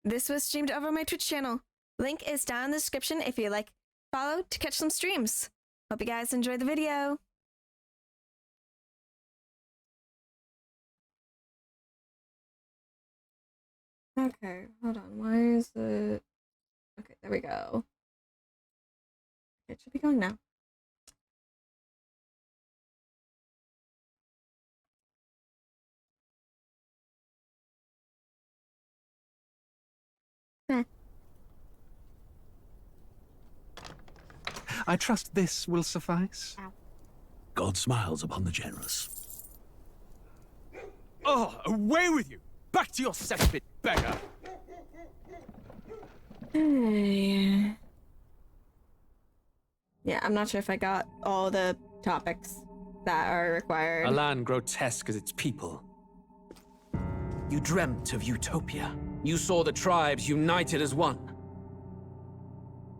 This was streamed over my Twitch channel. Link is down in the description if you like. Follow to catch some streams. Hope you guys enjoy the video. Okay, hold on. Why is it? Okay, there we go. It should be going now. I trust this will suffice. Ow. God smiles upon the generous. Oh, away with you! Back to your cesspit, beggar! Hey. Yeah, I'm not sure if I got all the topics that are required. A land grotesque as its people. You dreamt of utopia. You saw the tribes united as one.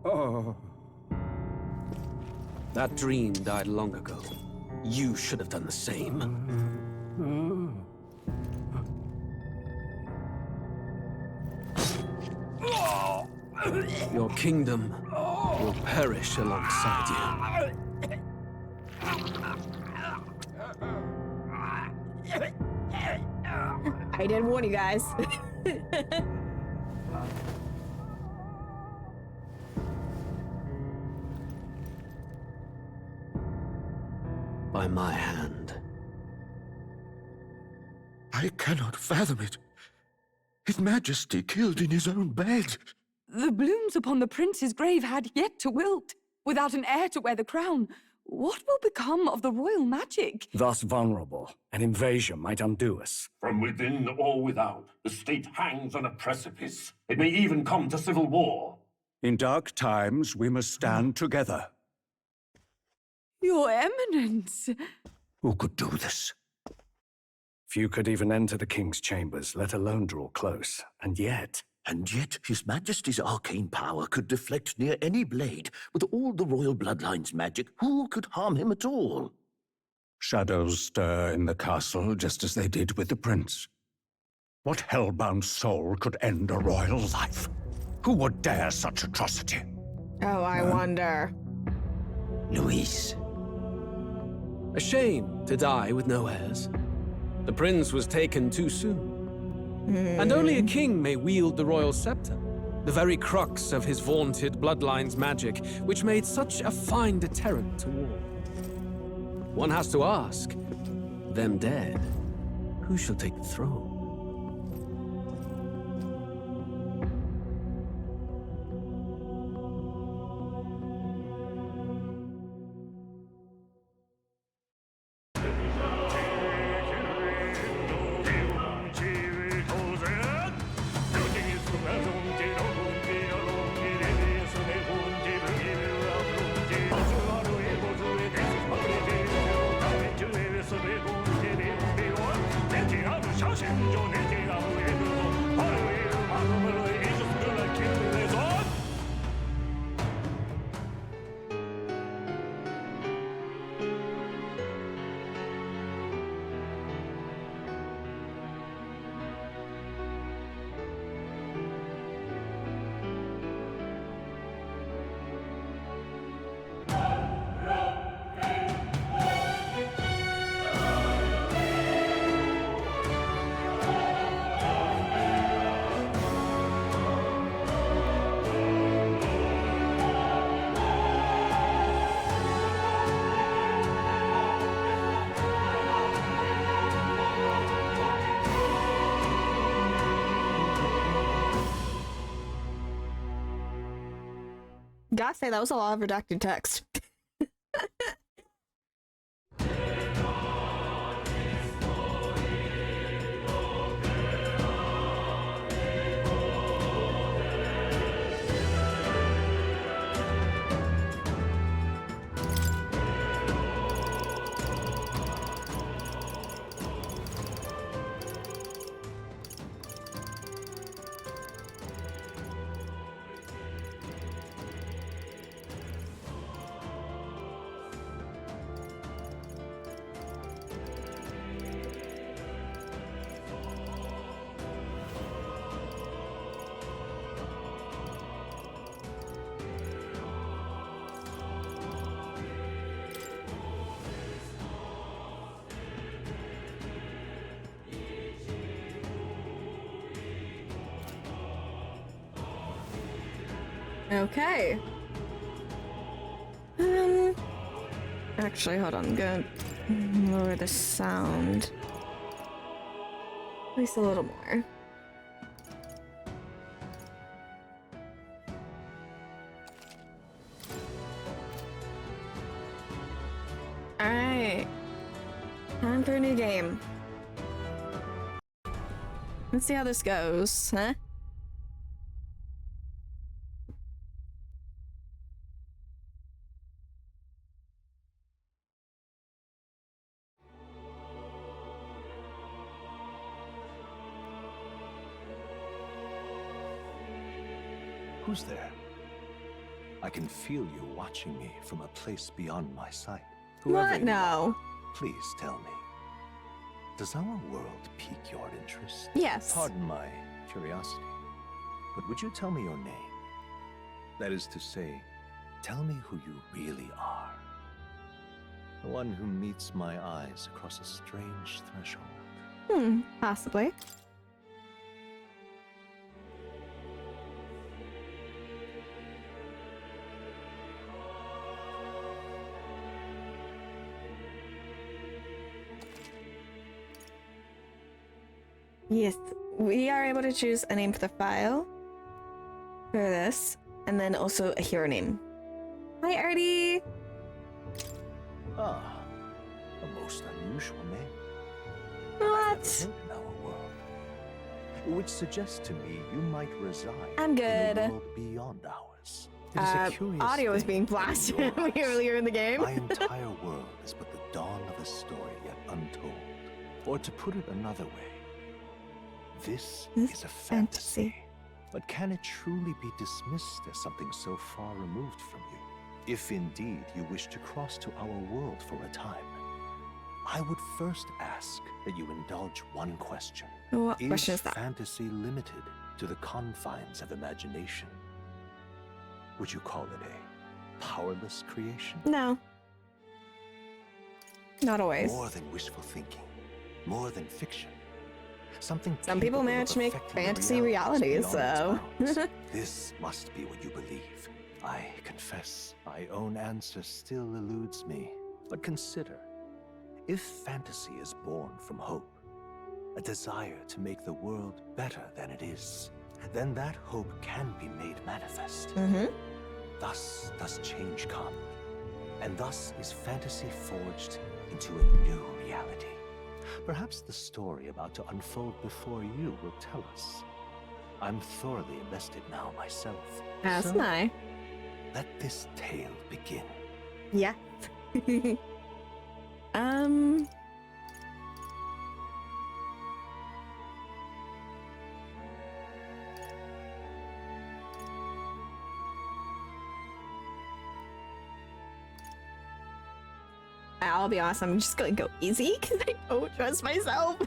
Oh. That dream died long ago. You should have done the same. Your kingdom will perish alongside you. I didn't warn you guys. By my hand. I cannot fathom it. His Majesty killed in his own bed. The blooms upon the prince's grave had yet to wilt. Without an heir to wear the crown, what will become of the royal magic? Thus vulnerable, an invasion might undo us. From within or without, the state hangs on a precipice. It may even come to civil war. In dark times, we must stand together. Your Eminence! Who could do this? Few could even enter the king's chambers, let alone draw close. And yet His Majesty's arcane power could deflect near any blade. With all the royal bloodline's magic, who could harm him at all? shadows stir in the castle just as they did with the prince. What hellbound soul could end a royal life? Who would dare such atrocity? Oh, I wonder. Luis. A shame to die with no heirs. The prince was taken too soon. And only a king may wield the royal scepter, the very crux of his vaunted bloodline's magic, which made such a fine deterrent to war. One has to ask, them dead, who shall take the throne? Gotta say, that was a lot of redacted text. Okay. Actually, hold on. I'm gonna lower the sound. At least a little more. Alright. Time for a new game. Let's see how this goes, huh? Who's there? I can feel you watching me from a place beyond my sight. Whoever What? you No. are, please tell me. Does our world pique your interest? Yes. Pardon my curiosity, but would you tell me your name? That is to say, tell me who you really are. The one who meets my eyes across a strange threshold. Possibly. Yes, we are able to choose a name for the file for this, and then also a hero name. Hi, Artie! Ah, a most unusual name. What? In our world, which suggests to me you might reside I'm good. in a world beyond ours. It is a curious Audio was thing being in blasted your eyes. earlier in the game. My entire world is but the dawn of a story yet untold. Or to put it another way, this is a fantasy. But can it truly be dismissed as something so far removed from you? If indeed you wish to cross to our world for a time, I would first ask that you indulge one question. What question is that? Fantasy limited to the confines of imagination? Would you call it a powerless creation? No. Not always. More than wishful thinking, more than fiction. Something Some people capable of manage to make affecting the fantasy realities realities, beyond its so. bounds. This must be what you believe. I confess, my own answer still eludes me. But consider, if fantasy is born from hope, a desire to make the world better than it is, then that hope can be made manifest. Thus does change come, and thus is fantasy forged into a new reality. Perhaps the story about to unfold before you will tell us. I'm thoroughly invested now myself. As So, am I. let this tale begin. Yeah. I'll be honest, I'm just gonna go easy because I don't trust myself.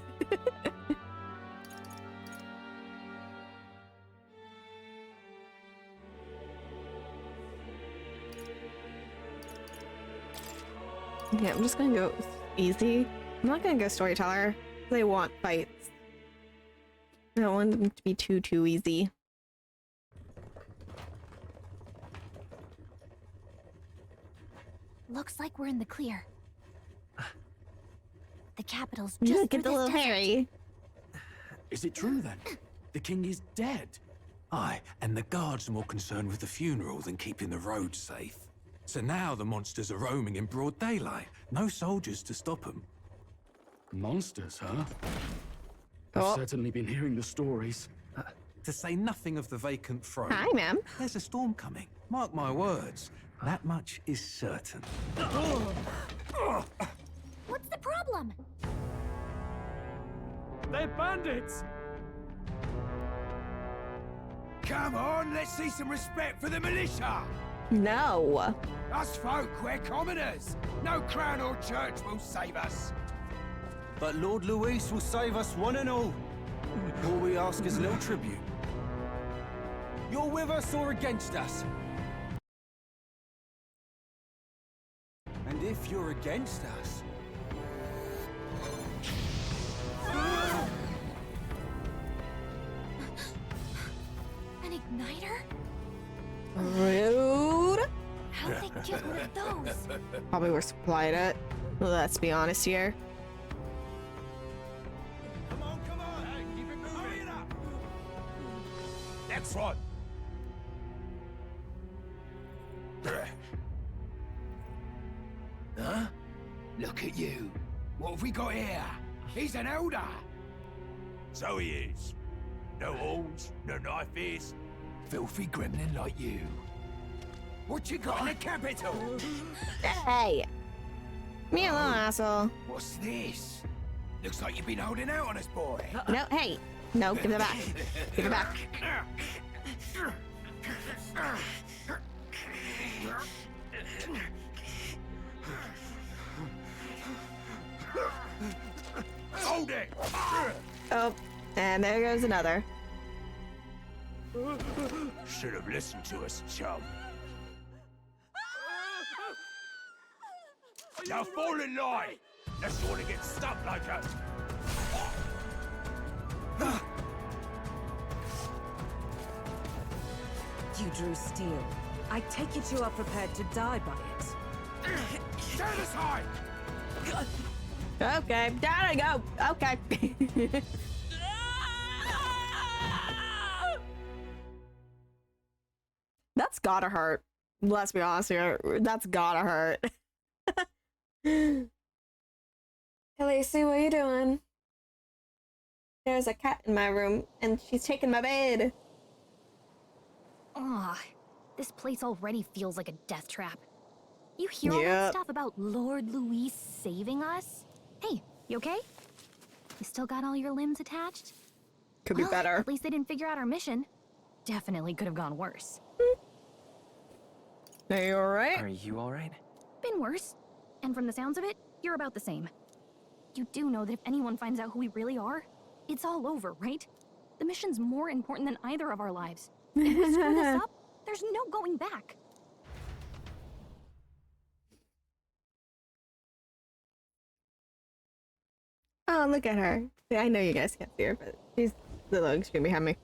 Yeah, I'm just gonna go easy. I'm not gonna go storyteller. They want fights. I don't want them to be too easy. Looks like we're in the clear. The capital's Just just look through at the this little desert. Harry. Is it true then? The king is dead? Aye, and the guards are more concerned with the funeral than keeping the roads safe. So now the monsters are roaming in broad daylight. No soldiers to stop them. Monsters, huh? Oh. I've certainly been hearing the stories. To say nothing of the vacant throne. Hi, ma'am. There's a storm coming. Mark my words. That much is certain. What's the problem? They're bandits! Come on, let's see some respect for the militia! No. Us folk, we're commoners! No crown or church will save us! But Lord Luis will save us one and all. All we ask is a little tribute. You're with us or against us? And if you're against us... An igniter? Rude. How'd they get one of those? Probably were supplied it. Let's be honest here. Come on, hey, keep it moving. Hurry it up. Next one. Huh? Look at you. What have we got here? He's an elder. So he is. No horns, no knife is. Filthy gremlin like you. What you got in the capital? Hey! Me alone, asshole. What's this? Looks like you've been holding out on us, boy. No, hey! No, give it back. Give it back. Hold it! Oh, and there goes another. Should have listened to us, chum. Now fall in line! Unless you want to get stuck like us. You drew steel. I take it you are prepared to die by it. Stand aside! Okay, down I go. Okay. That's gotta hurt. Let's be honest here. That's gotta hurt. Hey, Lacey, what are you doing? There's a cat in my room, and she's taking my bed. Ugh, this place already feels like a death trap. You hear all that stuff about Lord Louis saving us? Hey, you okay? You still got all your limbs attached? Could be better. At least they didn't figure out our mission. Definitely could have gone worse. Are you alright? Are you alright? Been worse. And from the sounds of it, you're about the same. You do know that if anyone finds out who we really are, it's all over, right? The mission's more important than either of our lives. If we screw this up, there's no going back. Oh, look at her. I know you guys can't see her, but she's the little screen behind me.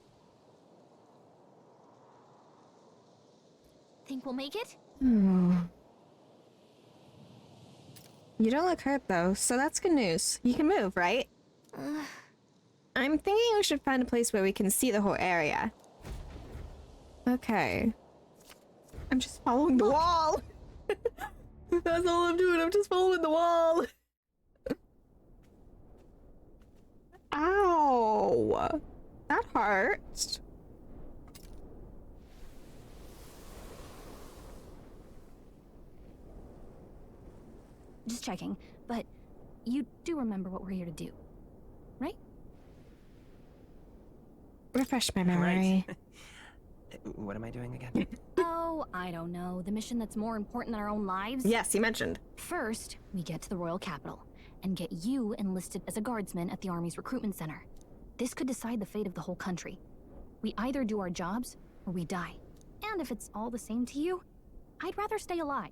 Think we'll make it? You don't look hurt though, so that's good news. You can move, right? I'm thinking we should find a place where we can see the whole area. Okay. I'm just following the wall. That's all I'm doing. I'm just following the wall. Ow. That hurts. Just checking, but you do remember what we're here to do, right? Refresh my memory. Right. What am I doing again? Oh, I don't know. The mission that's more important than our own lives? Yes, you mentioned. First, we get to the royal capital and get you enlisted as a guardsman at the army's recruitment center. This could decide the fate of the whole country. We either do our jobs or we die. And if it's all the same to you, I'd rather stay alive.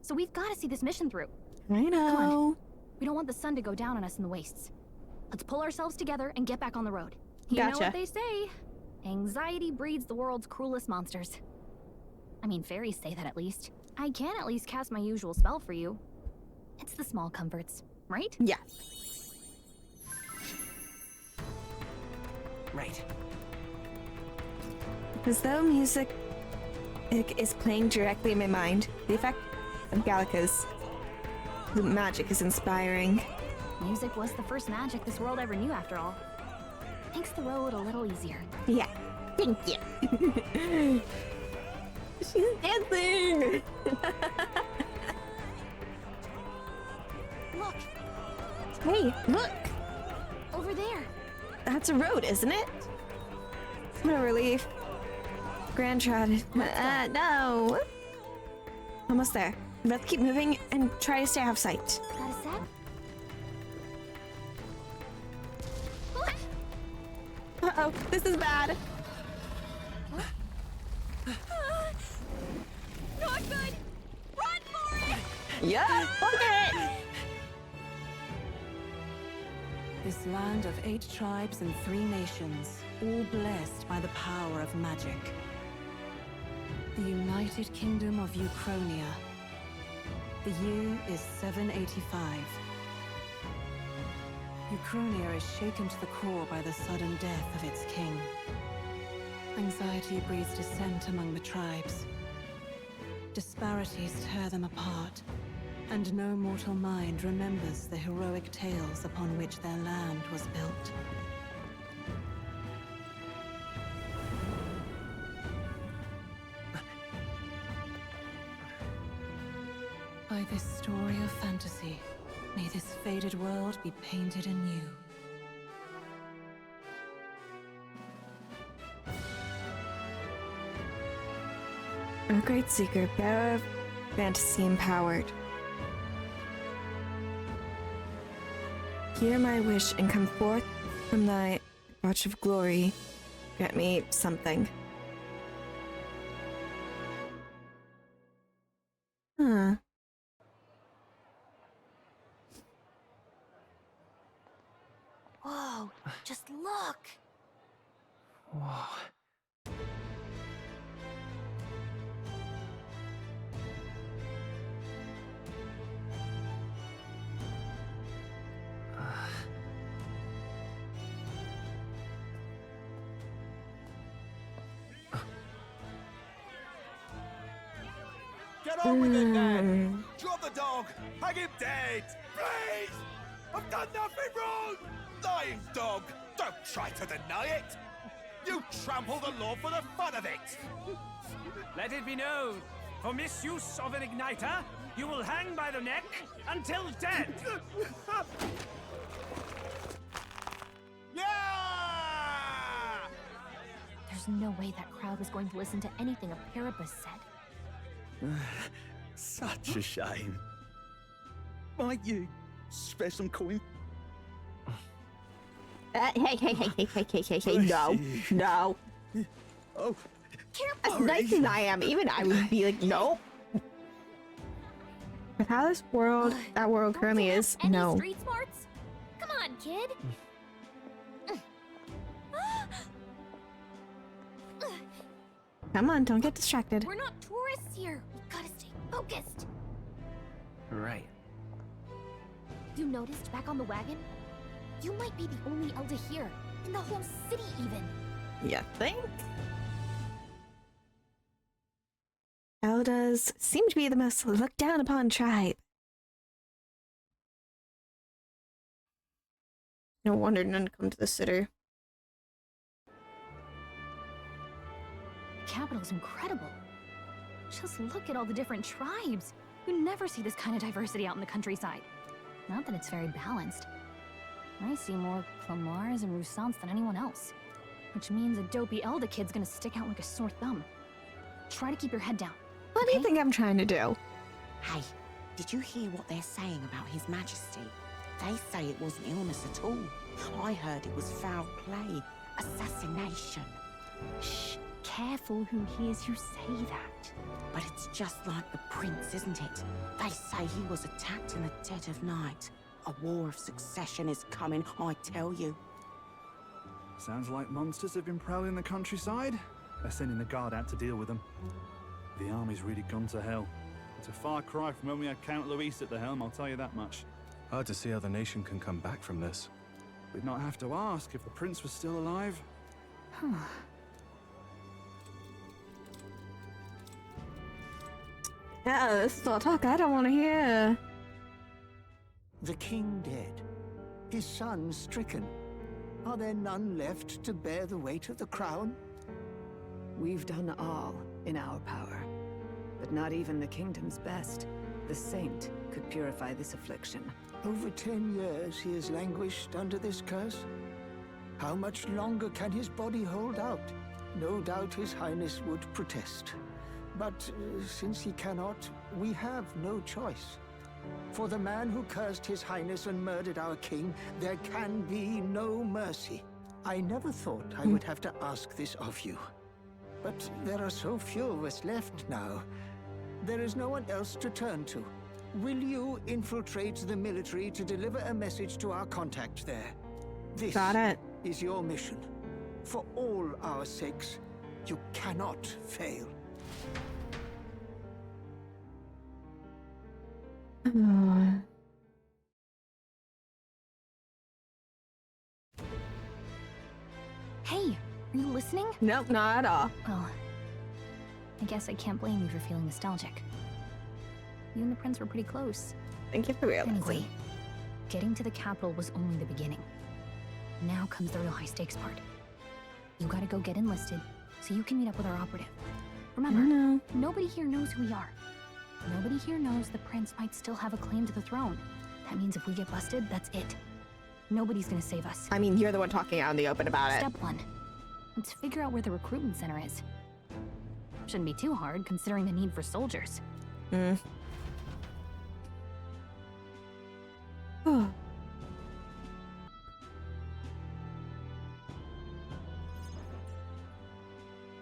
So we've got to see this mission through. I know. Come on. We don't want the sun to go down on us in the wastes. Let's pull ourselves together and get back on the road. You know what they say. Anxiety breeds the world's cruelest monsters. I mean, fairies say that at least. I can at least cast my usual spell for you. It's the small comforts, right? Yeah. Right. As though music is playing directly in my mind. The effect of Gallica's magic is inspiring. Music was the first magic this world ever knew, after all. Makes the road a little easier. Yeah. Thank you. She's dancing! Look! Hey, look! Over there! That's a road, isn't it? What a relief. Grand Trot. No! Almost there. Let's keep moving and try to stay out of sight. Got a sec? Uh-oh, this is bad. Not good! Run for it! Yeah, fuck it! This land of 8 tribes and 3 nations, all blessed by the power of magic. The United Kingdom of Uchronia. The year is 785. Uchronia is shaken to the core by the sudden death of its king. Anxiety breeds dissent among the tribes. Disparities tear them apart, and no mortal mind remembers the heroic tales upon which their land was built. By this story of fantasy, may this faded world be painted anew. A great seeker, bearer of fantasy empowered. Hear my wish and come forth from thy watch of glory. Grant me something. Huh. Whoa, just look! Whoa. Get on with it, then! Drop the dog! Hang him dead! Please! I've done nothing wrong! Lying dog! Don't try to deny it! You trample the law for the fun of it! Let it be known, for misuse of an igniter, you will hang by the neck until dead! Yeah! There's no way that crowd was going to listen to anything a Paribus said. Such a shame. Might you spare some coin? Hey, no, no. Oh, as nice as I am, even I would be like, no. With how this world, that world currently is, Any no. street smarts? Come on, kid. Come on, don't get distracted. We're not tourists here. We gotta stay focused. Right. You noticed back on the wagon? You might be the only Elder here, in the whole city even. You think? Eldas seem to be the most looked down upon tribe. No wonder none come to the city. The capital's incredible. Just look at all the different tribes. You never see this kind of diversity out in the countryside. Not that it's very balanced. I see more Clamars and Roussants than anyone else. Which means a dopey Elda kid's gonna stick out like a sore thumb. Try to keep your head down. What do you think I'm trying to do? Hey, did you hear what they're saying about His Majesty? They say it wasn't illness at all. I heard it was foul play, assassination. Shh, careful who hears you say that. But it's just like the prince, isn't it? They say he was attacked in the dead of night. A war of succession is coming, I tell you. Sounds like monsters have been prowling the countryside. They're sending the guard out to deal with them. The army's really gone to hell. It's a far cry from when we had Count Luis at the helm, I'll tell you that much. Hard to see how the nation can come back from this. We'd not have to ask if the prince was still alive. Yeah, this is all talk I don't want to hear. The king dead, his son stricken. Are there none left to bear the weight of the crown? We've done all in our power, but not even the kingdom's best, the saint, could purify this affliction. Over 10 years he has languished under this curse. How much longer can his body hold out? No doubt his highness would protest. But since he cannot, we have no choice. For the man who cursed his highness and murdered our king, there can be no mercy. I never thought I would have to ask this of you. But there are so few of us left now. There is no one else to turn to. Will you infiltrate the military to deliver a message to our contact there? This is your mission. For all our sakes, you cannot fail. Hey, are you listening? Nope, not at all. Well, I guess I can't blame you for feeling nostalgic. You and the prince were pretty close. Thank you for realizing. Anyway, getting to the capital was only the beginning. Now comes the real high-stakes part. You gotta go get enlisted, so you can meet up with our operative. Remember, nobody here knows who we are. Nobody here knows the prince might still have a claim to the throne. That means if we get busted, that's it. Nobody's gonna save us. I mean, you're the one talking out in the open about it. Step 1. Let's figure out where the recruitment center is. Shouldn't be too hard, considering the need for soldiers.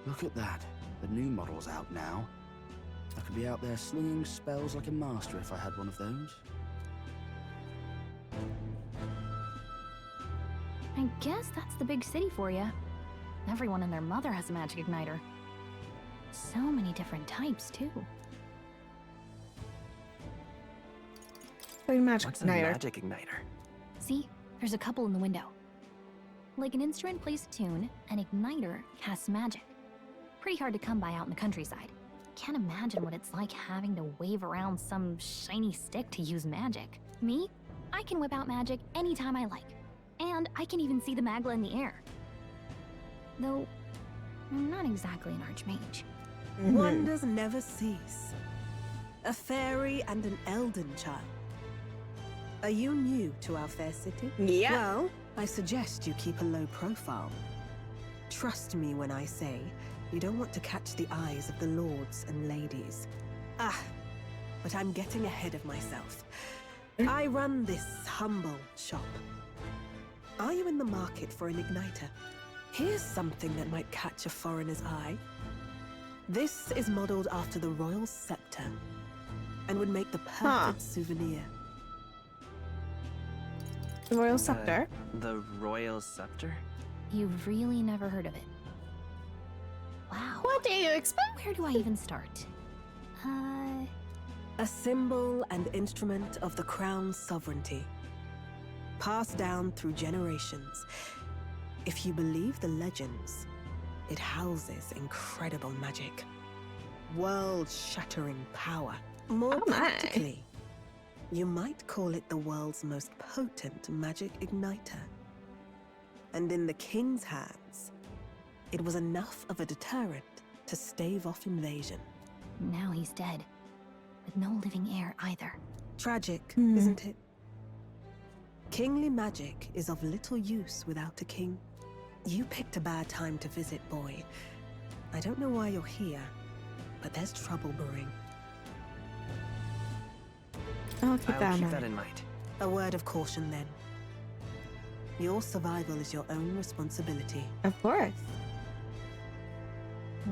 Look at that. The new model's out now. I could be out there slinging spells like a master if I had one of those. I guess that's the big city for you. Everyone and their mother has a magic igniter. So many different types, too. What's a magic igniter? See? There's a couple in the window. Like an instrument plays a tune, an igniter casts magic. Pretty hard to come by out in the countryside. Can't imagine what it's like having to wave around some shiny stick to use magic. Me? I can whip out magic anytime I like. And I can even see the magla in the air. Though, I'm not exactly an archmage. Wonders never cease. A fairy and an elden child. Are you new to our fair city? Yeah. Well, I suggest you keep a low profile. Trust me when I say you don't want to catch the eyes of the lords and ladies. But I'm getting ahead of myself. I run this humble shop. Are you in the market for an igniter? Here's something that might catch a foreigner's eye. This is modeled after the royal scepter and would make the perfect souvenir. The royal scepter? The royal scepter? You've really never heard of it. Wow. What do you expect? Where do I even start? A symbol and instrument of the crown's sovereignty. Passed down through generations. If you believe the legends, it houses incredible magic. World-shattering power. More practically, you might call it the world's most potent magic igniter. And in the king's hands, it was enough of a deterrent to stave off invasion. Now he's dead. With no living heir either. Tragic, isn't it? Kingly magic is of little use without a king. You picked a bad time to visit, boy. I don't know why you're here, but there's trouble brewing. I'll keep that in mind. A word of caution, then. Your survival is your own responsibility. Of course.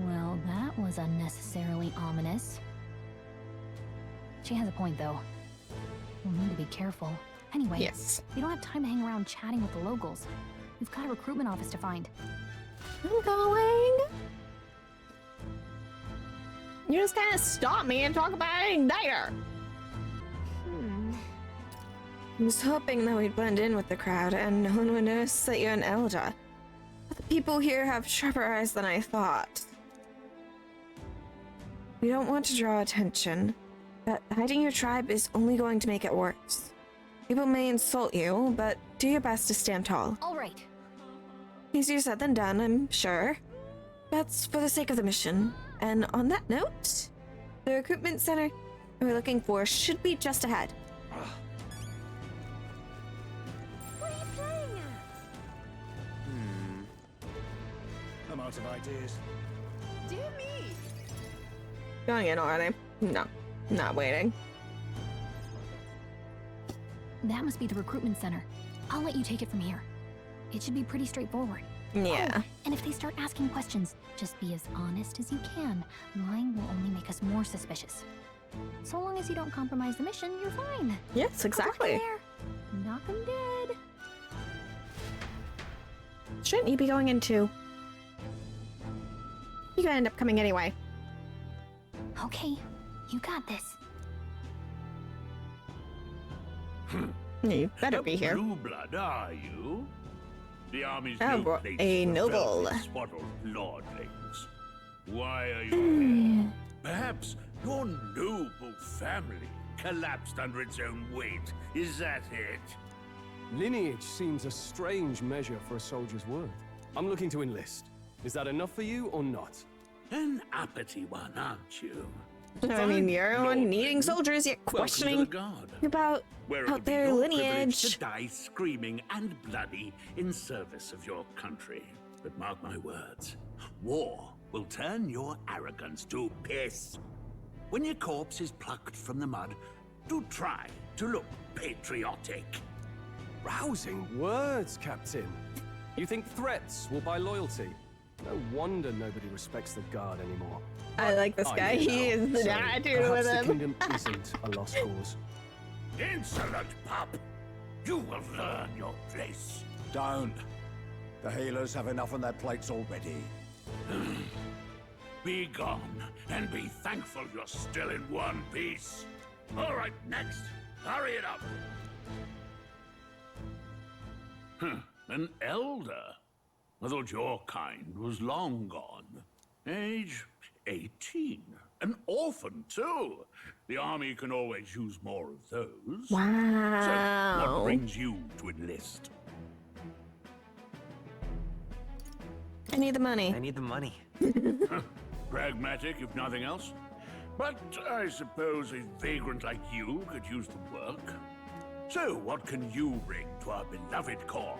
Well, that was unnecessarily ominous. She has a point, though. We'll need to be careful. Anyway, yes. We don't have time to hang around chatting with the locals. We've got a recruitment office to find. I'm going. You just kind of stop me and talk about an igniter. I was hoping that we'd blend in with the crowd and no one would notice that you're an elder. But the people here have sharper eyes than I thought. We don't want to draw attention, but hiding your tribe is only going to make it worse. People may insult you, but do your best to stand tall. All right. Easier said than done, I'm sure. That's for the sake of the mission. And on that note, the recruitment center we're looking for should be just ahead. What are you playing at? I'm out of ideas. Dear me. Going in already? No, not waiting. That must be the recruitment center. I'll let you take it from here. It should be pretty straightforward. Yeah. Oh, and if they start asking questions, just be as honest as you can. Lying will only make us more suspicious. So long as you don't compromise the mission, you're fine. Yes, exactly. Knock 'em dead. Shouldn't you be going in too? You could end up coming anyway. Okay, you got this. You better be here. Blue blood, are you? The army's Oh, no boy, place a for noble. velvet-swaddled lordlings. Why are you here? Perhaps your noble family collapsed under its own weight. Is that it? Lineage seems a strange measure for a soldier's worth. I'm looking to enlist. Is that enough for you or not? An uppity one, aren't you? I mean, you're the one needing soldiers, yet questioning about their lineage. To die screaming and bloody in service of your country. But mark my words, war will turn your arrogance to piss. When your corpse is plucked from the mud, do try to look patriotic. Rousing words, Captain. You think threats will buy loyalty? No wonder nobody respects the guard anymore. I like this guy. He is the attitude with the him. kingdom isn't a lost cause. Insolent pup! You will learn your place. Don't. The healers have enough on their plates already. Be gone, and be thankful you're still in one piece. All right, next. Hurry it up. An elder? I thought your kind was long gone. Age 18. An orphan, too. The army can always use more of those. Wow. So, what brings you to enlist? I need the money. I need the money. Pragmatic, if nothing else. But I suppose a vagrant like you could use the work. So, what can you bring to our beloved corps?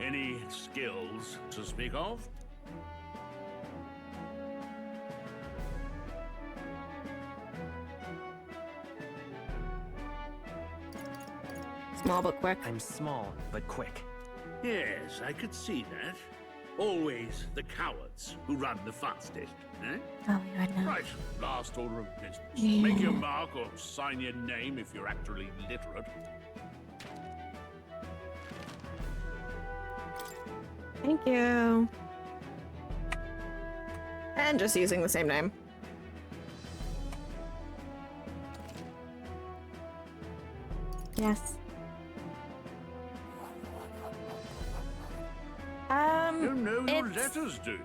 Any skills to speak of? Small but quick. I'm small, but quick. Yes, I could see that. Always the cowards who run the fastest, eh? Oh, you're not. Right, last order of business. Yeah. Make your mark or sign your name if you're actually literate. Thank you. And just using the same name. Yes. You know your letters, do you?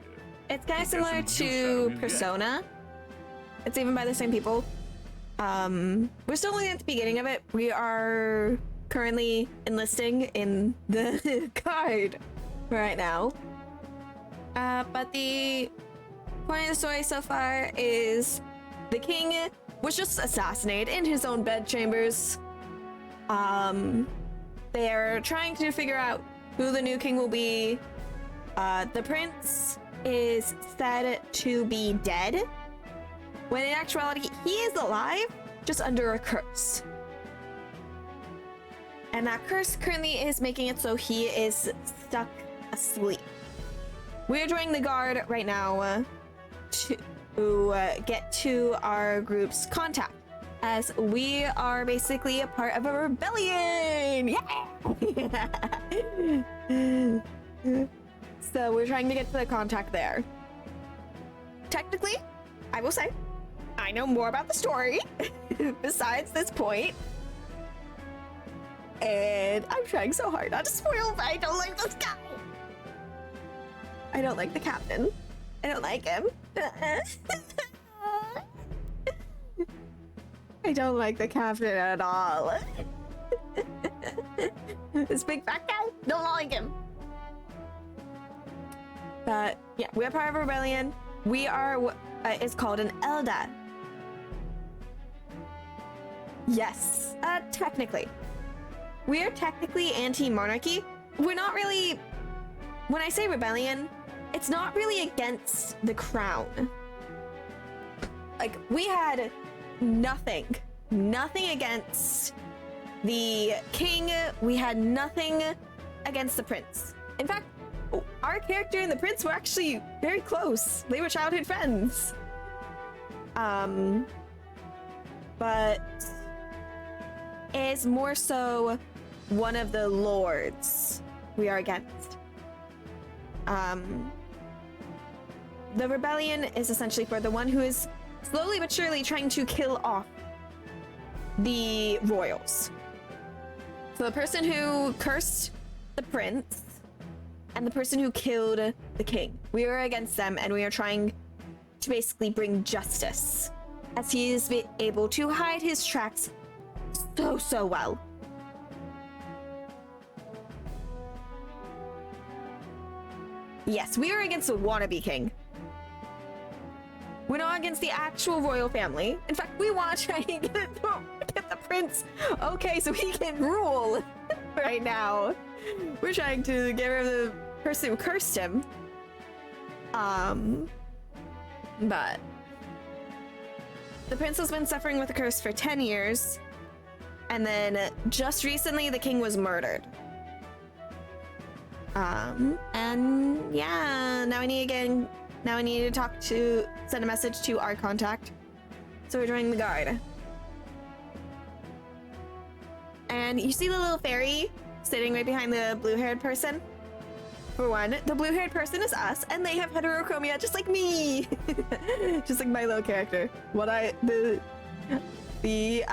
It's kind of Guess similar some use out to of you Persona. It's even by the same people. We're still only at the beginning of it. We are currently enlisting in the guard right now. But the point of the story so far is the king was just assassinated in his own bedchambers. They're trying to figure out who the new king will be. The prince is said to be dead, when in actuality he is alive, just under a curse. And that curse currently is making it so he is stuck asleep. We're joining the guard right now to get to our group's contact, as we are basically a part of a rebellion. Yeah! So we're trying to get to the contact there. Technically, I will say, I know more about the story besides this point. And I'm trying so hard not to spoil, but I don't like this guy. I don't like the captain. I don't like him. I don't like the captain at all. This big fat guy, don't like him. But yeah, we're part of a rebellion. We are, it's called an Elda. Yes, technically. We are technically anti-monarchy. We're not really, when I say rebellion, it's not really against the crown. Like, we had nothing against the king. We had nothing against the prince. In fact, our character and the prince were actually very close. They were childhood friends. But it's more so one of the lords we are against. The rebellion is essentially for the one who is slowly but surely trying to kill off the royals. So the person who cursed the prince and the person who killed the king. We are against them, and we are trying to basically bring justice, as he is able to hide his tracks so well. Yes, we are against the wannabe king. We're not against the actual royal family. In fact, we want to try and get the prince okay so he can rule right now. We're trying to get rid of the person who cursed him. But the prince has been suffering with the curse for 10 years. And then just recently, the king was murdered. And yeah, now I need to send a message to our contact. So we're joining the guard. And you see the little fairy sitting right behind the blue-haired person? For one, the blue-haired person is us, and they have heterochromia just like me. Just like my little character. The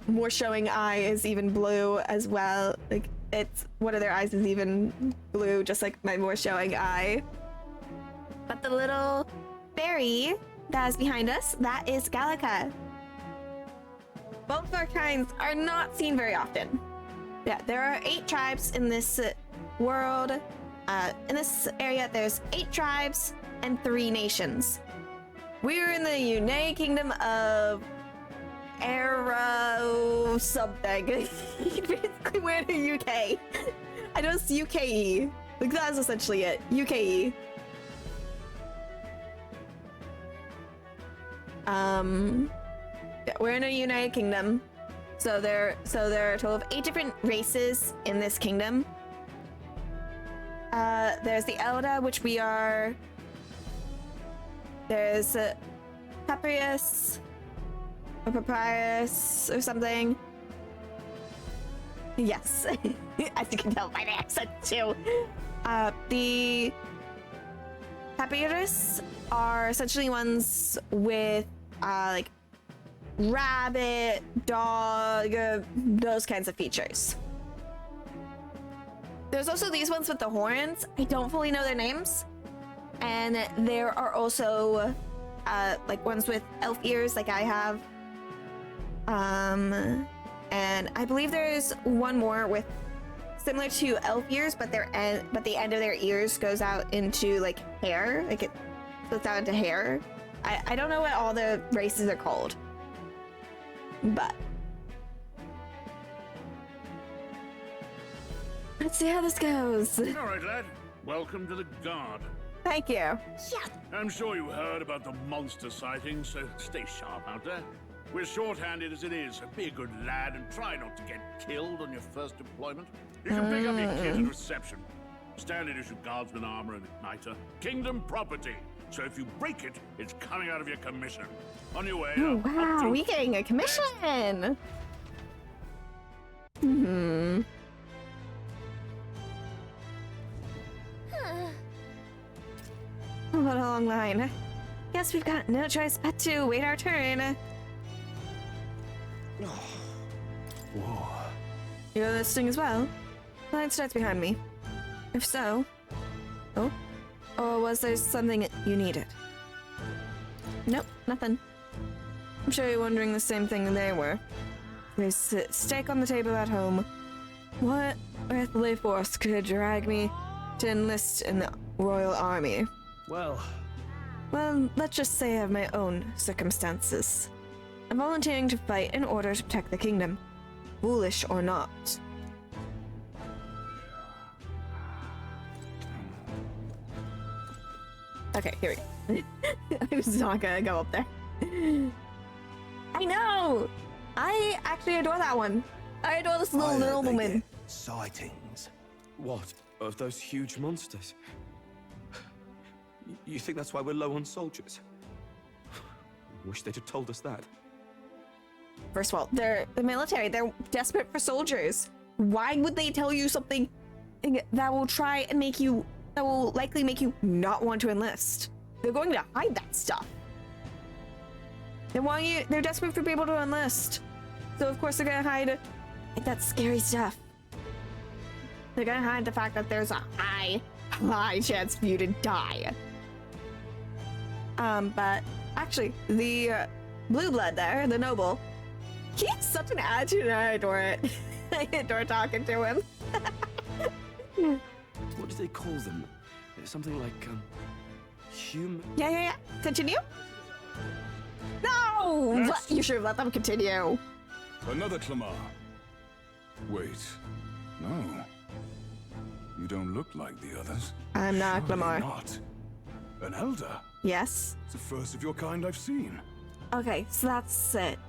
more showing eye is even blue as well. Like, it's one of their eyes is even blue, just like my more showing eye. But the little fairy that is behind us, that is Gallica. Both of our kinds are not seen very often. Yeah, there are 8 tribes in this world. In this area, there's 8 tribes and 3 nations. We're in the United Kingdom of Arrow something. Basically, we're in the UK. I know it's UKE. Like, that's essentially it. UKE. Yeah, we're in a United Kingdom. So there are a total of 8 different races in this kingdom. There's the Elda, which we are. There's Papyrus or Papyrus or something. Yes, as you can tell by the accent too. The Papyrus are essentially ones with like rabbit, dog, those kinds of features. There's also these ones with the horns. I don't fully know their names. And there are also like ones with elf ears like I have. And I believe there's one more with similar to elf ears, but the end of their ears goes out into like hair. Like it splits out into hair. I don't know what all the races are called. But let's see how this goes. All right, lad. Welcome to the guard. Thank you. Yeah. I'm sure you heard about the monster sightings, so stay sharp out there. We're short-handed as it is, so be a good lad and try not to get killed on your first deployment. You can pick up your kit at reception. Standard issue guardsman armor and igniter. Kingdom property. So if you break it, it's coming out of your commission. On your way. Oh, wow, we getting a commission. What a long line. Guess we've got no choice but to wait our turn. Whoa. You're listening as well? The line starts behind me. If so... Oh? Or was there something you needed? Nope, nothing. I'm sure you're wondering the same thing they were. There's a steak on the table at home. What earthly force could drag me to enlist in the royal army? Well, let's just say I have my own circumstances. I'm volunteering to fight in order to protect the kingdom. Foolish or not. Okay, here we go. I was not gonna go up there. I know! I actually adore that one. I adore this little nobleman. Sightings. What? Of those huge monsters? You think that's why we're low on soldiers? Wish they'd have told us that. First of all, they're the military. They're desperate for soldiers. Why would they tell you something that will try and make you... that will likely make you not want to enlist? They're going to hide that stuff. They want you. They're desperate for people to enlist. So of course they're gonna hide that scary stuff. They're gonna hide the fact that there's a high chance for you to die. But actually, the blue blood there, the noble, he has such an attitude and I adore it. I adore talking to him. What do they call them? Something like, human? Yeah. Continue? No! You should have let them continue. Another Clamar. Wait. No. You don't look like the others. I'm not Surely Clamar. Not. An elder? Yes. It's the first of your kind I've seen. Okay, so that's it.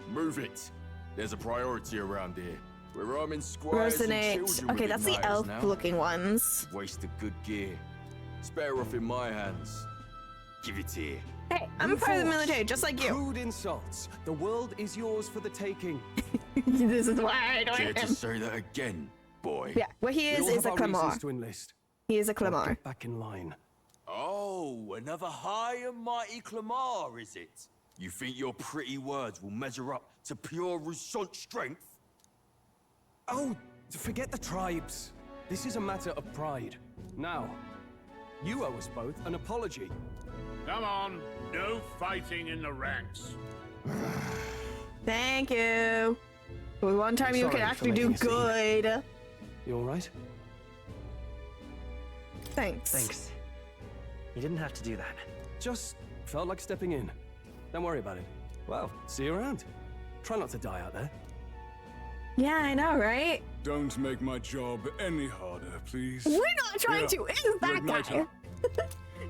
Move it. There's a priority around here. We're arming squires and Resonate. children Okay, with that's the igniters now. elf-looking ones. Wasted good gear. It's better off in my hands. Give it here. Hey, I'm a part of the military, just like you. Crude insults. The world is yours for the taking. This is why I don't Dare him. to say that again, boy. Yeah, what he We all is have a our Clamar. reasons to enlist. He is a Now Clamar. get back in line. Oh, another high and mighty Clamar, is it? You think your pretty words will measure up to pure Roussant strength? Oh, forget the tribes. This is a matter of pride. Now, you owe us both an apology. Come on, no fighting in the ranks. Thank you. For one time you Sorry can for actually do making a scene. good. You all right? Thanks. Thanks. You didn't have to do that. Just felt like stepping in. Don't worry about it. Well, see you around. Try not to die out there. Yeah, I know, right? Don't make my job any harder, please. We're not trying to. It is that guy. Igniter.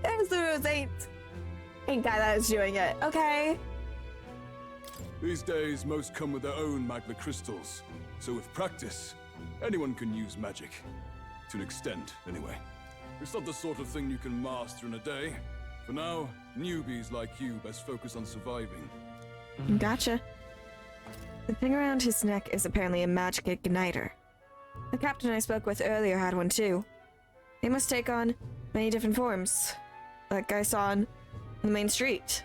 There's the Rose ain't guy that is doing it. Okay. These days, most come with their own magna crystals. So with practice, anyone can use magic. To an extent, anyway. It's not the sort of thing you can master in a day. For now, newbies like you best focus on surviving. Gotcha. The thing around his neck is apparently a magic igniter. The captain I spoke with earlier had one too. They must take on many different forms, like I saw on the main street.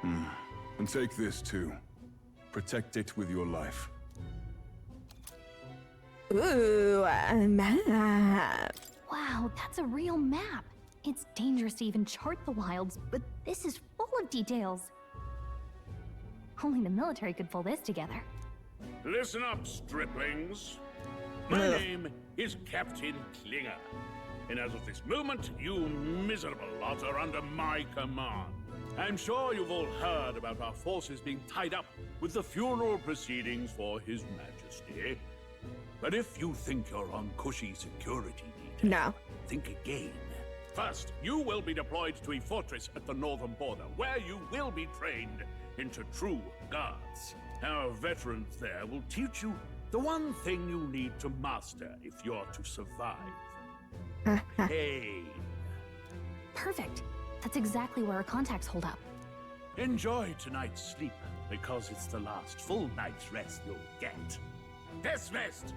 And take this too. Protect it with your life. Ooh, a map. Wow, that's a real map. It's dangerous to even chart the wilds, but this is full of details. Only the military could pull this together. Listen up, striplings. My name is Captain Klinger. And as of this moment, you miserable lot are under my command. I'm sure you've all heard about our forces being tied up with the funeral proceedings for His Majesty. But if you think you're on cushy security detail, no. Think again. First, you will be deployed to a fortress at the northern border, where you will be trained into true guards. Our veterans there will teach you the one thing you need to master if you're to survive. Pain. Perfect. That's exactly where our contacts hold up. Enjoy tonight's sleep, because it's the last full night's rest you'll get. Dismissed!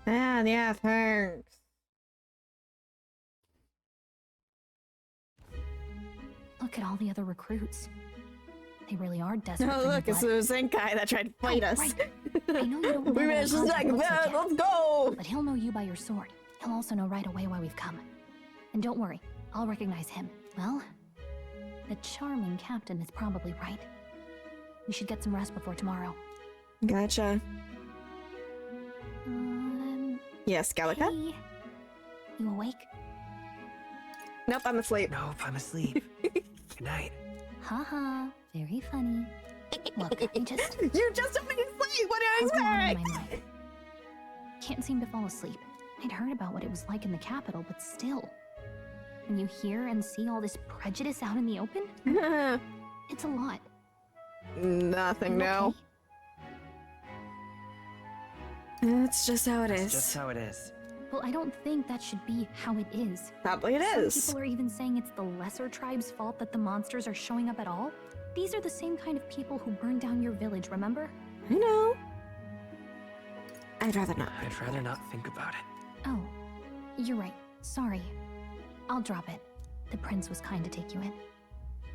Yeah, thanks. Look at all the other recruits. They really are desperate. Oh, look, it's the same guy that tried to fight us. Right. I know you don't know We what managed our to contact snag looks that. like yet, Let's go. But he'll know you by your sword. He'll also know right away why we've come. And don't worry, I'll recognize him. Well, the charming captain is probably right. We should get some rest before tomorrow. Gotcha. Yes, Gallica? Hey. You awake? Nope, I'm asleep. Nope, I'm asleep. Good night. Haha, very funny. Look, I just... You just told me to sleep! What do you Has been on expect? my mind. Can't seem to fall asleep. I'd heard about what it was like in the capital, but still. When you hear and see all this prejudice out in the open, it's a lot. Nothing, no. It's just how it is. Just how it is. Well, I don't think that should be how it is. Probably it is. Some people are even saying it's the lesser tribe's fault that the monsters are showing up at all. These are the same kind of people who burned down your village, remember? I know. I'd rather not. I'd rather not think about it. Oh, you're right. Sorry. I'll drop it. The prince was kind to take you in.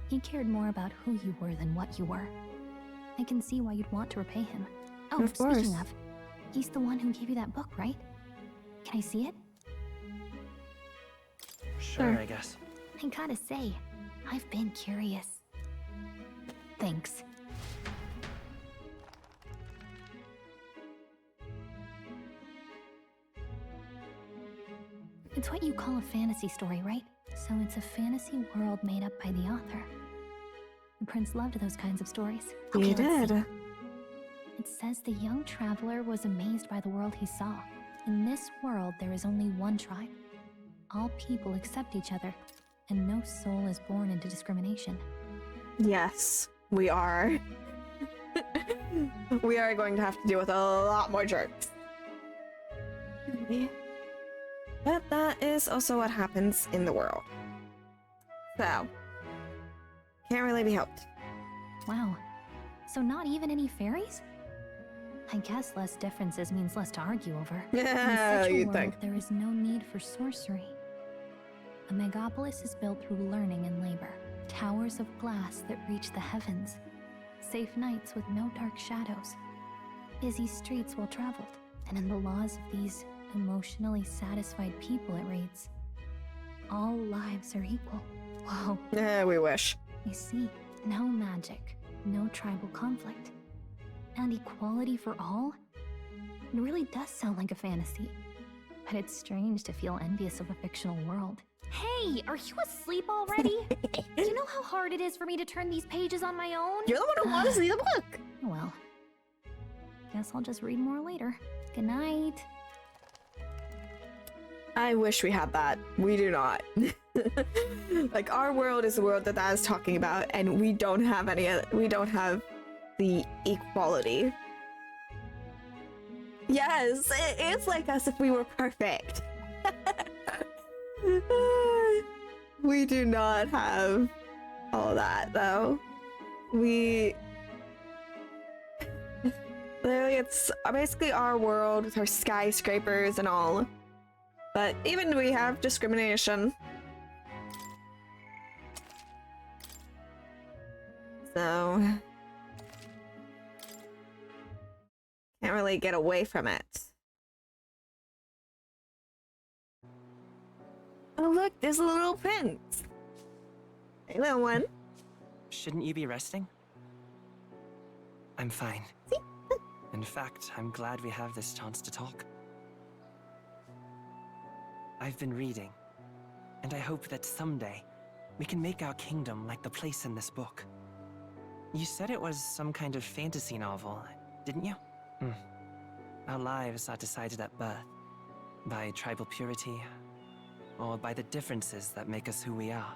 He cared more about who you were than what you were. I can see why you'd want to repay him. Oh, Of course. speaking of, he's the one who gave you that book, right? Can I see it? Sure, I guess. I gotta say, I've been curious. Thanks. It's what you call a fantasy story, right? So it's a fantasy world made up by the author. The prince loved those kinds of stories. He let's did. see. It says the young traveler was amazed by the world he saw. In this world, there is only one tribe. All people accept each other, and no soul is born into discrimination. Yes, we are. We are going to have to deal with a lot more jerks. But that is also what happens in the world. So, can't really be helped. Wow. So not even any fairies? I guess less differences means less to argue over. Yeah, In such a you'd world, think. there is no need for sorcery. A megapolis is built through learning and labor. Towers of glass that reach the heavens. Safe nights with no dark shadows. Busy streets well traveled. And in the laws of these emotionally satisfied people, it reads, all lives are equal. Whoa. We wish. You see, no magic, no tribal conflict, and equality for all? It really does sound like a fantasy. But it's strange to feel envious of a fictional world. Hey, are you asleep already? Do you know how hard it is for me to turn these pages on my own? You're the one who wants to see the book. Well, guess I'll just read more later. Good night. I wish we had that. We do not. Like, our world is the world that is talking about, and we don't have any other, we don't have the equality. Yes, it is like us if we were perfect. We do not have all that, though. We... Literally, it's basically our world with our skyscrapers and all. But even we have discrimination. So... can't really get away from it. Oh look, there's a little prince. Hey, little one. Shouldn't you be resting? I'm fine. In fact, I'm glad we have this chance to talk. I've been reading, and I hope that someday we can make our kingdom like the place in this book. You said it was some kind of fantasy novel, didn't you? Our lives are decided at birth, by tribal purity, or by the differences that make us who we are.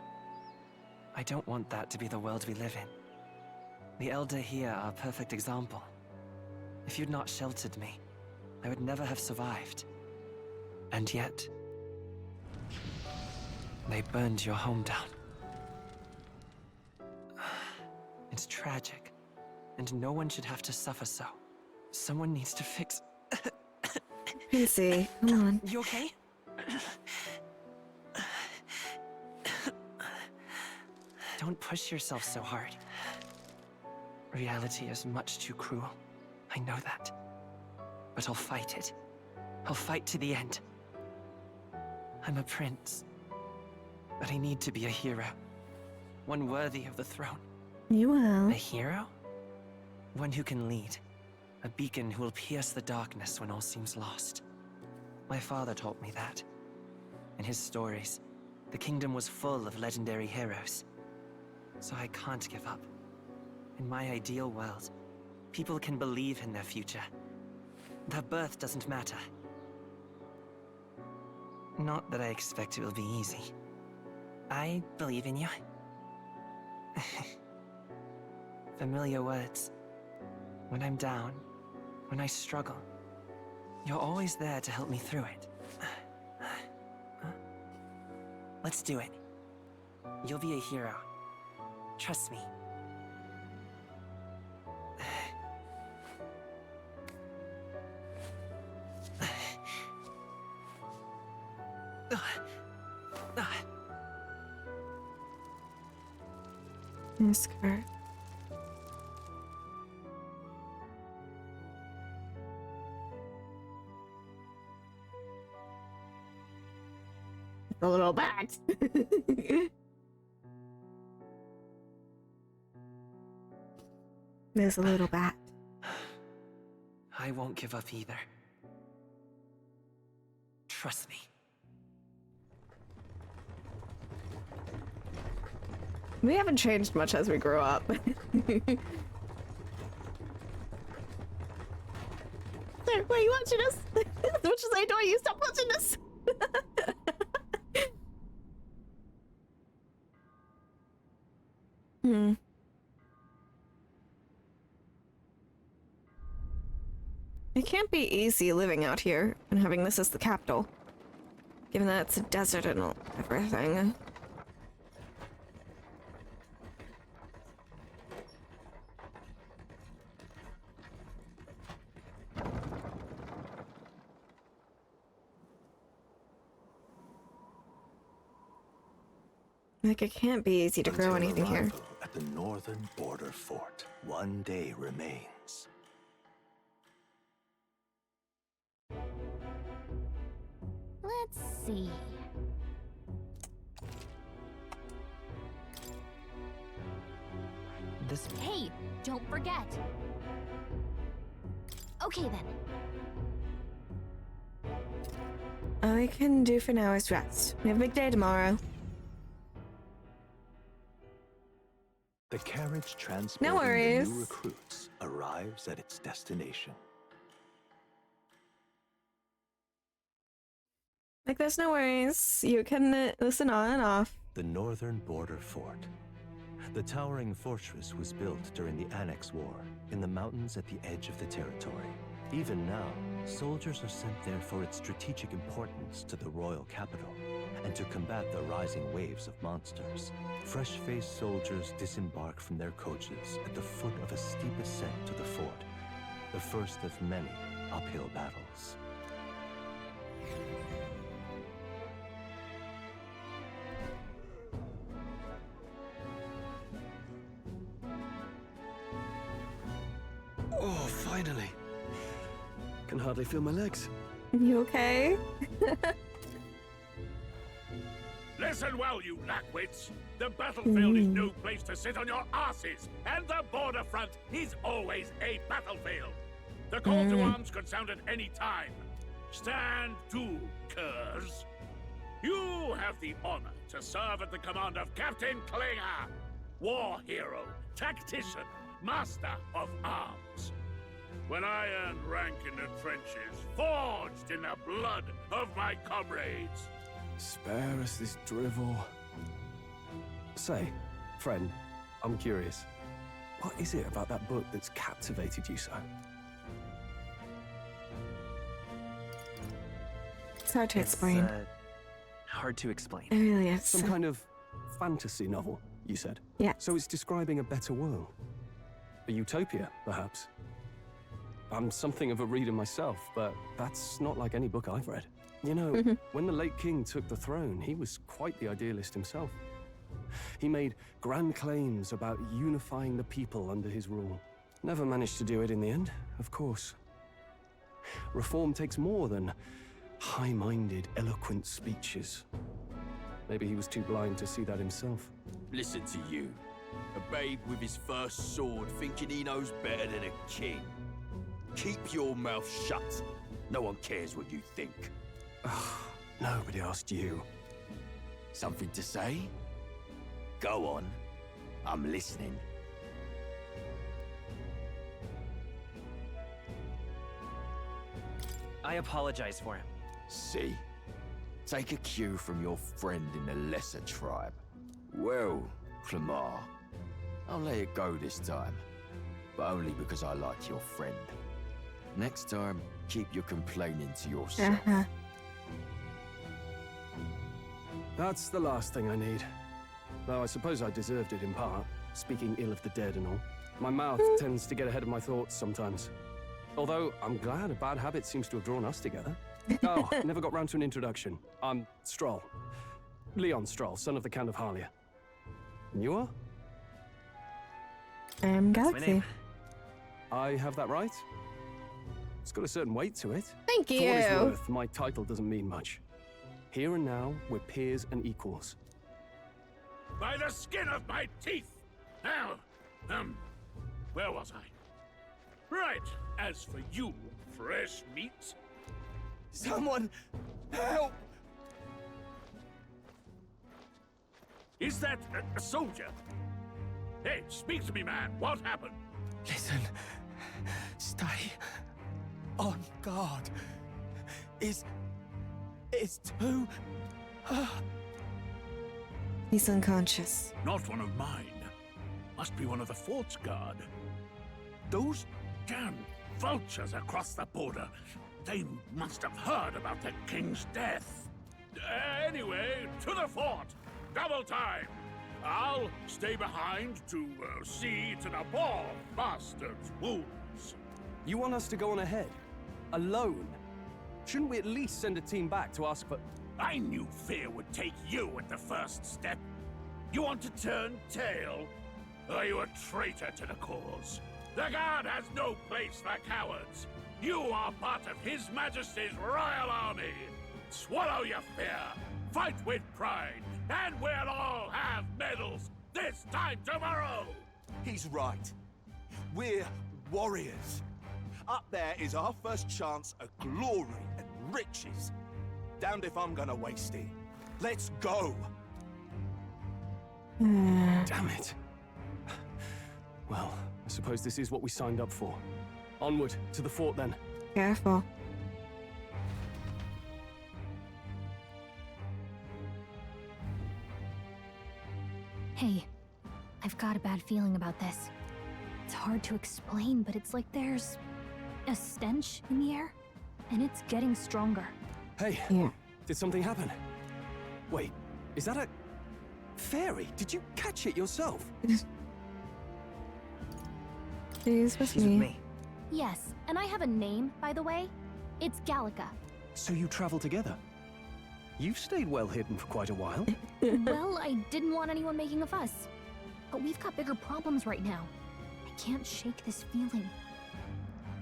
I don't want that to be the world we live in. The Elder here are a perfect example. If you'd not sheltered me, I would never have survived. And yet, they burned your home down. It's tragic, and no one should have to suffer so. Someone needs to fix... Let's see. Come on. You okay? Don't push yourself so hard. Reality is much too cruel. I know that. But I'll fight it. I'll fight to the end. I'm a prince. But I need to be a hero. One worthy of the throne. You will. A hero? One who can lead. A beacon who will pierce the darkness when all seems lost. My father taught me that. In his stories, the kingdom was full of legendary heroes. So I can't give up. In my ideal world, people can believe in their future. Their birth doesn't matter. Not that I expect it will be easy. I believe in you. Familiar words. When I'm down, when I struggle, you're always there to help me through it. Let's do it. You'll be a hero. Trust me. Misc Credit. A little bat. There's a little bat. I won't give up either. Trust me. We haven't changed much as we grew up. What are you watching us? As much as I know you, stop watching us. It can't be easy living out here and having this as the capital, given that it's a desert and everything. Like, it can't be easy to grow anything here. At the northern border fort, one day remains. Let's see. Hey, don't forget. Okay then. All we can do for now is rest. We have a big day tomorrow. The carriage transporting the new recruits arrives at its destination. Like, there's no worries. You can listen on and off. The northern border fort. The towering fortress was built during the Annex War in the mountains at the edge of the territory. Even now, soldiers are sent there for its strategic importance to the royal capital and to combat the rising waves of monsters. Fresh-faced soldiers disembark from their coaches at the foot of a steep ascent to the fort, the first of many uphill battles. Oh, finally. Can hardly feel my legs. You okay? Listen well, you lackwits. The battlefield is no place to sit on your asses, and the border front is always a battlefield. The call to arms could sound at any time. Stand to, curs. You have the honor to serve at the command of Captain Klinger, war hero, tactician, master of arms. When I earned rank in the trenches, forged in the blood of my comrades. Spare us this drivel. Say, friend, I'm curious. What is it about that book that's captivated you so? It's hard to explain. Hard to explain. It really is. Some kind of fantasy novel, you said? Yeah. So it's describing a better world. A utopia, perhaps. I'm something of a reader myself, but that's not like any book I've read. You know, when the late king took the throne, he was quite the idealist himself. He made grand claims about unifying the people under his rule. Never managed to do it in the end, of course. Reform takes more than high-minded, eloquent speeches. Maybe he was too blind to see that himself. Listen to you. A babe with his first sword thinking he knows better than a king. Keep your mouth shut. No one cares what you think. Nobody asked you. Something to say? Go on. I'm listening. I apologize for him. See? Take a cue from your friend in the lesser tribe. Well, Clemar, I'll let it go this time. But only because I like your friend. Next time, keep your complaining to yourself. That's the last thing I need. Though I suppose I deserved it in part, speaking ill of the dead and all. My mouth tends to get ahead of my thoughts sometimes. Although, I'm glad a bad habit seems to have drawn us together. Oh, never got round to an introduction. I'm Stroll. Leon Stroll, son of the Count of Harlia. And you are? Galaxy. I have that right? It's got a certain weight to it. Thank For what it's you. worth, my title doesn't mean much. Here and now, we're peers and equals. By the skin of my teeth! Now, where was I? Right, as for you, fresh meat. Someone help! Is that a soldier? Hey, speak to me, man. What happened? Listen, stay on guard. It's too... He's unconscious. Not one of mine. Must be one of the fort's guard. Those damn vultures across the border. They must have heard about the king's death. Anyway, to the fort. Double time. I'll stay behind to see to the poor bastard's wounds. You want us to go on ahead? Alone? Shouldn't we at least send a team back to ask for... I knew fear would take you at the first step. You want to turn tail? Are you a traitor to the cause? The guard has no place for cowards. You are part of His Majesty's Royal Army. Swallow your fear. Fight with pride. And we'll all have medals this time tomorrow. He's right. We're warriors. Up there is our first chance at glory and riches. Damned if I'm gonna waste it. Let's go. Damn it. Well, I suppose this is what we signed up for. Onward, to the fort then. Careful. Hey, I've got a bad feeling about this. It's hard to explain, but it's like there's a stench in the air, and it's getting stronger. Hey, did something happen? Wait, is that a... fairy? Did you catch it yourself? She's with me. Yes, and I have a name, by the way. It's Gallica. So you travel together? You've stayed well hidden for quite a while. Well, I didn't want anyone making a fuss. But we've got bigger problems right now. I can't shake this feeling.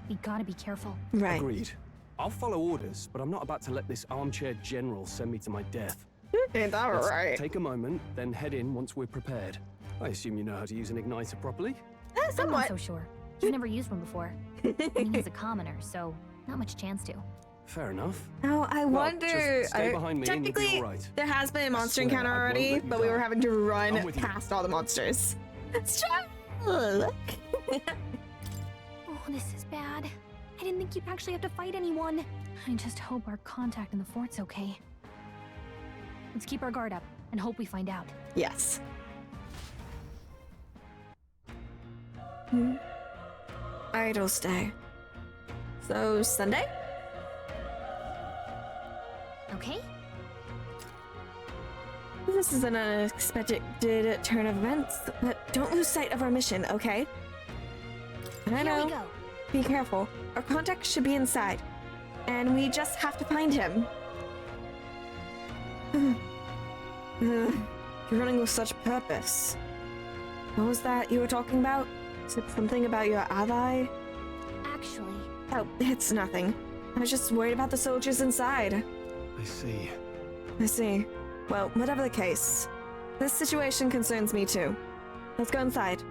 We gotta be careful. Right. Agreed. I'll follow orders, but I'm not about to let this armchair general send me to my death. Ain't that Let's right? take a moment, then head in once we're prepared. I assume you know how to use an igniter properly? I'm not so sure. I've never used one before. I mean, he's a commoner, so not much chance to. Fair enough. Oh, I Well, wonder. just stay behind me and you'll be Technically, all right. there has been a monster swear encounter I won't already, let you but we die. were having to run I'm with you. past all the monsters. Let's try. Oh, this is bad. I didn't think you'd actually have to fight anyone. I just hope our contact in the fort's okay. Let's keep our guard up and hope we find out. Yes. Idle stay. So, Sunday? Okay? This is an unexpected turn of events, but don't lose sight of our mission, okay? I Here know. we go. Be careful. Our contact should be inside. And we just have to find him. You're running with such purpose. What was that you were talking about? Is it something about your ally? Actually... Oh, it's nothing. I was just worried about the soldiers inside. I see. I see. Well, whatever the case, this situation concerns me too. Let's go inside.